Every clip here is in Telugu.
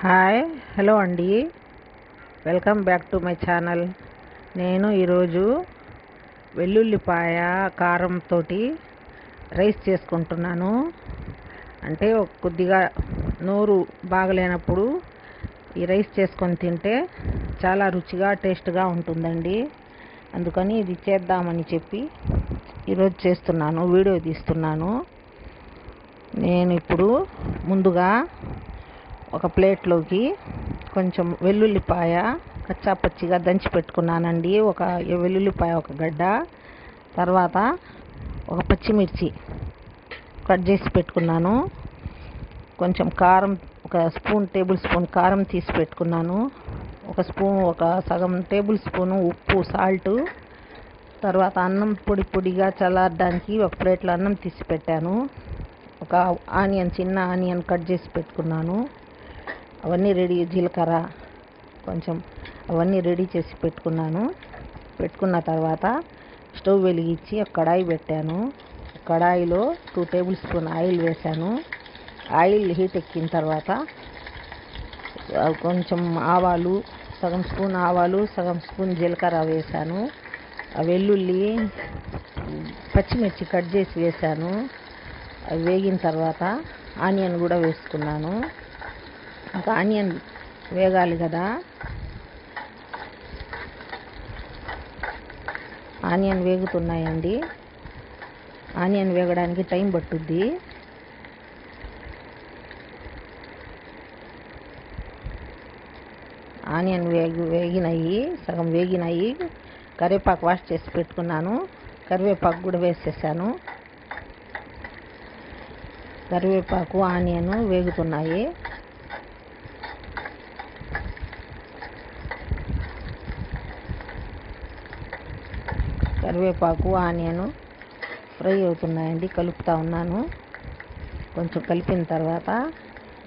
హాయ్ హలో అండి, welcome back to my channel. నేను ఈరోజు వెల్లుల్లిపాయ కారంతో రైస్ చేసుకుంటున్నాను. అంటే కొద్దిగా నోరు బాగలేనప్పుడు ఈ రైస్ చేసుకొని తింటే చాలా రుచిగా టేస్ట్గా ఉంటుందండి. అందుకని ఇది చేద్దామని చెప్పి ఈరోజు చేస్తున్నాను, వీడియో తీస్తున్నాను. నేను ఇప్పుడు ముందుగా ఒక ప్లేట్లోకి కొంచెం వెల్లుల్లిపాయ కచ్చా పచ్చిగా దంచి పెట్టుకున్నానండి. ఒక వెల్లుల్లిపాయ ఒక గడ్డ, తర్వాత ఒక పచ్చిమిర్చి కట్ చేసి పెట్టుకున్నాను. కొంచెం కారం, ఒక టేబుల్ స్పూన్ కారం తీసి పెట్టుకున్నాను. ఒక సగం టేబుల్ స్పూను ఉప్పు, సాల్ట్. తర్వాత అన్నం పొడిగా చల్లారడానికి ఒక ప్లేట్లో అన్నం తీసి పెట్టాను. ఒక చిన్న ఆనియన్ కట్ చేసి పెట్టుకున్నాను. అవన్నీ రెడీ, జీలకర్ర కొంచెం అవన్నీ రెడీ చేసి పెట్టుకున్న తర్వాత స్టవ్ వెలిగించి ఒక కడాయి పెట్టాను. కడాయిలో 2 టేబుల్ స్పూన్ ఆయిల్ వేసాను. ఆయిల్ హీట్ ఎక్కిన తర్వాత కొంచెం ఆవాలు, సగం స్పూన్ ఆవాలు, సగం స్పూన్ జీలకర్ర వేసాను. వెల్లుల్లి, పచ్చిమిర్చి కట్ చేసి వేసాను. అవి వేగిన తర్వాత ఆనియన్ కూడా వేసుకున్నాను. ఇంకా ఆనియన్ వేగాలి కదా, ఆనియన్ వేగుతున్నాయండి. ఆనియన్ వేగడానికి టైం పట్టుద్ది. ఆనియన్ వేగినాయి, సగం వేగినాయి. కరివేపాకు వాష్ చేసి పెట్టుకున్నాను. కరివేపాకు కూడా వేసేసాను. కరివేపాకు, ఆనియన్ వేగుతున్నాయి. కరివేపాకు, ఆనియన్ ఫ్రై అవుతున్నాయండి, కలుపుతూ ఉన్నాను. కొంచెం కలిపిన తర్వాత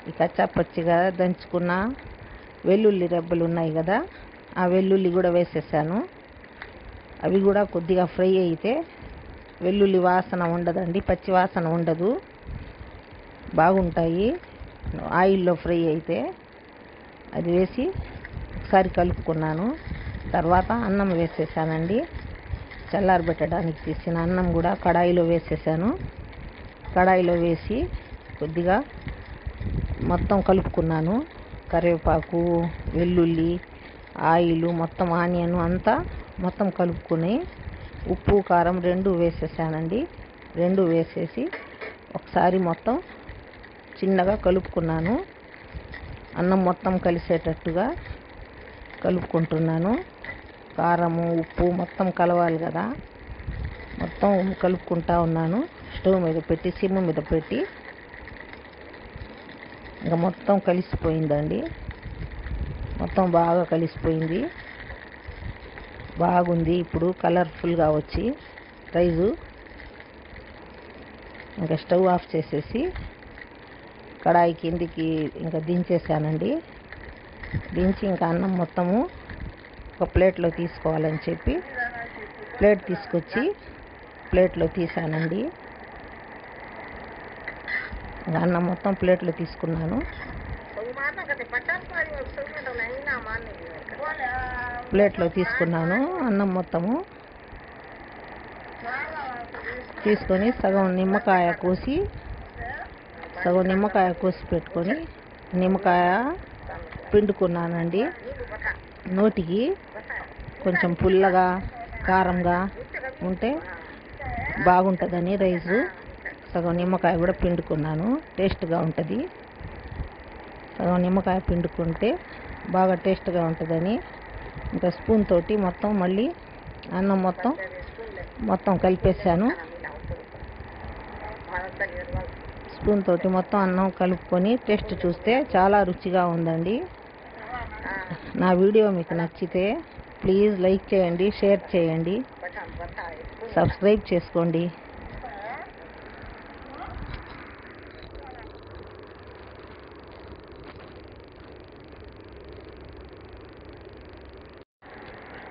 ఈ కచ్చా పచ్చిగా దంచుకున్న వెల్లుల్లి రెబ్బలు ఉన్నాయి కదా, ఆ వెల్లుల్లి కూడా వేసేసాను. అవి కూడా కొద్దిగా ఫ్రై అయితే వెల్లుల్లి వాసన ఉండదండి, పచ్చి వాసన ఉండదు, బాగుంటాయి ఆయిల్లో ఫ్రై అయితే. అది వేసి ఒకసారి కలుపుకున్నాను. తర్వాత అన్నం వేసేసానండి. చల్లారబెట్టడానికి తీసిన అన్నం కూడా కడాయిలో వేసేసాను. కడాయిలో వేసి కొద్దిగా మొత్తం కలుపుకున్నాను. కరివేపాకు, వెల్లుల్లి, ఆయిల్, మొత్తం ఆనియన్ అంతా మొత్తం కలుపుకొని ఉప్పు, కారం 2 వేసేసానండి. 2 వేసేసి ఒకసారి మొత్తం చిన్నగా కలుపుకున్నాను. అన్నం మొత్తం కలిసేటట్టుగా కలుపుకుంటున్నాను. కారము, ఉప్పు మొత్తం కలవాలి కదా, మొత్తం కలుపుకుంటా ఉన్నాను. స్టవ్ మీద పెట్టి, సిమ్ మీద పెట్టి, ఇంకా మొత్తం కలిసిపోయిందండి. మొత్తం బాగా కలిసిపోయింది, బాగుంది. ఇప్పుడు కలర్ఫుల్గా వచ్చి రైసు. ఇంకా స్టవ్ ఆఫ్ చేసేసి కడాయి కిందికి ఇంకా దించేసానండి. దించి ఇంకా అన్నం మొత్తము ఒక ప్లేట్లో తీసుకోవాలని చెప్పి ప్లేట్ తీసుకొచ్చి ప్లేట్లో తీసానండి. అన్నం మొత్తం ప్లేట్లో తీసుకున్నాను. ప్లేట్లో తీసుకున్నాను అన్నం మొత్తము. తీసుకొని సగం నిమ్మకాయ కోసి పెట్టుకొని నిమ్మకాయ పిండుకున్నానండి. నోటికి కొంచెం పుల్లగా, కారంగా ఉంటే బాగుంటుందని రైసు సగం నిమ్మకాయ కూడా పిండుకున్నాను, టేస్ట్గా ఉంటుంది. సగం నిమ్మకాయ పిండుకుంటే బాగా టేస్ట్గా ఉంటుందని ఇంకా స్పూన్ తోటి మొత్తం మళ్ళీ అన్నం మొత్తం కలిపేసాను. స్పూన్ తోటి మొత్తం అన్నం కలుపుకొని టేస్ట్ చూస్తే చాలా రుచిగా ఉందండి. నా వీడియో మీకు నచ్చితే ప్లీజ్ లైక్ చేయండి, షేర్ చేయండి, సబ్స్క్రైబ్ చేసుకోండి.